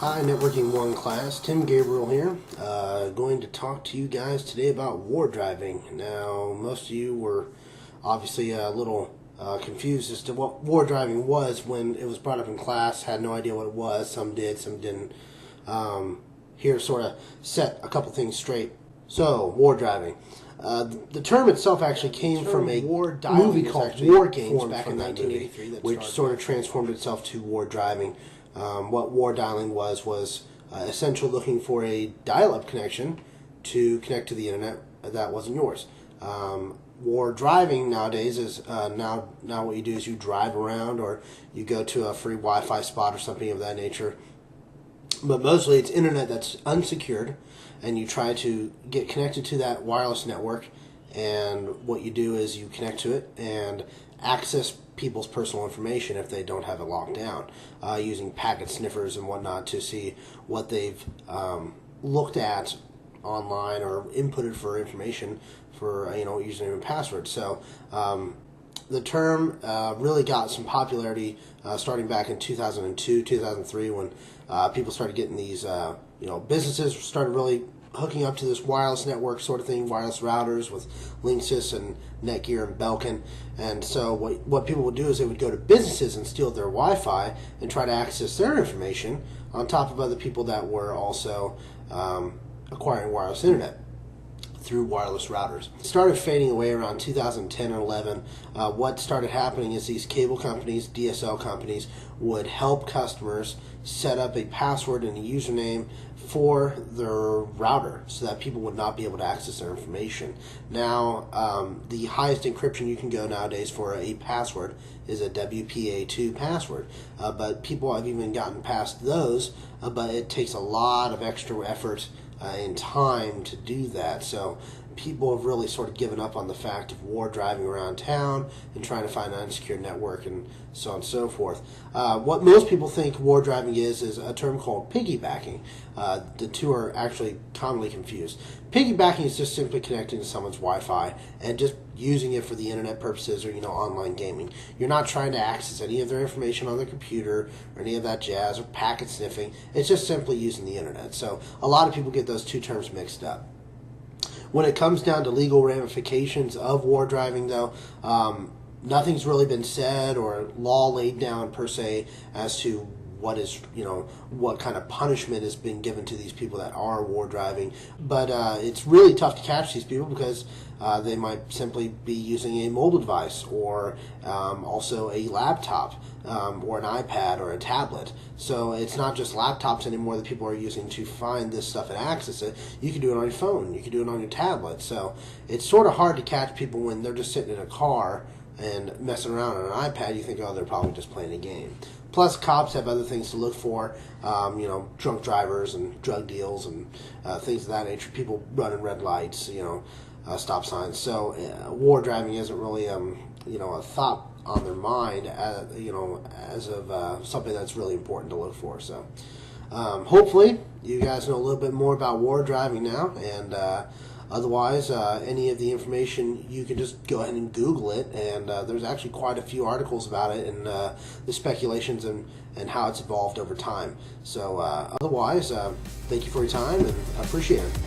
Hi, Networking 1 class. Tim Gabriel here. Going to talk to you guys today about war driving. Now, most of you were obviously a little confused as to what war driving was when it was brought up in class. Had no idea what it was. Some did, some didn't. Here, sort of set a couple things straight. So, war driving. The term itself actually came from a movie called War Games back in 1983, which sort of transformed itself to war driving. What war dialing was essentially looking for a dial-up connection to connect to the internet that wasn't yours. War driving nowadays is now what you do is you drive around or you go to a free Wi-Fi spot or something of that nature. But mostly it's internet that's unsecured, and you try to get connected to that wireless network, and what you do is you connect to it and access people's personal information if they don't have it locked down, using packet sniffers and whatnot to see what they've looked at online or inputted for information for username and password. So the term really got some popularity starting back in 2002, 2003 when people started getting these, businesses started really hooking up to this wireless network sort of thing, wireless routers with Linksys and Netgear and Belkin. And so what people would do is they would go to businesses and steal their Wi-Fi and try to access their information on top of other people that were also acquiring wireless internet through wireless routers. It started fading away around 2010 and 11. What started happening is these cable companies, DSL companies, would help customers set up a password and a username for their router so that people would not be able to access their information. Now, the highest encryption you can go nowadays for a password is a WPA2 password, but people have even gotten past those, but it takes a lot of extra effort and time to do that. So people have really sort of given up on the fact of war driving around town and trying to find an unsecured network and so on and so forth. What most people think war driving is a term called piggybacking. The two are actually commonly confused. Piggybacking is just simply connecting to someone's Wi-Fi and just using it for the internet purposes or online gaming. You're not trying to access any of their information on their computer or any of that jazz or packet sniffing. It's just simply using the internet. So a lot of people get those two terms mixed up. When it comes down to legal ramifications of war driving, though, nothing's really been said or law laid down per se as to what kind of punishment has been given to these people that are war driving. But it's really tough to catch these people because they might simply be using a mobile device or also a laptop or an iPad or a tablet. So it's not just laptops anymore that people are using to find this stuff and access it. You can do it on your phone. You can do it on your tablet. So it's sort of hard to catch people when they're just sitting in a car and messing around on an iPad. You think, oh, they're probably just playing a game. Plus, cops have other things to look for, drunk drivers and drug deals and things of that nature. People running red lights, stop signs. So war driving isn't really, a thought on their mind, as of something that's really important to look for. So hopefully you guys know a little bit more about war driving now, and otherwise, any of the information, you can just go ahead and Google it, and there's actually quite a few articles about it and the speculations and how it's evolved over time. So otherwise, thank you for your time, and I appreciate it.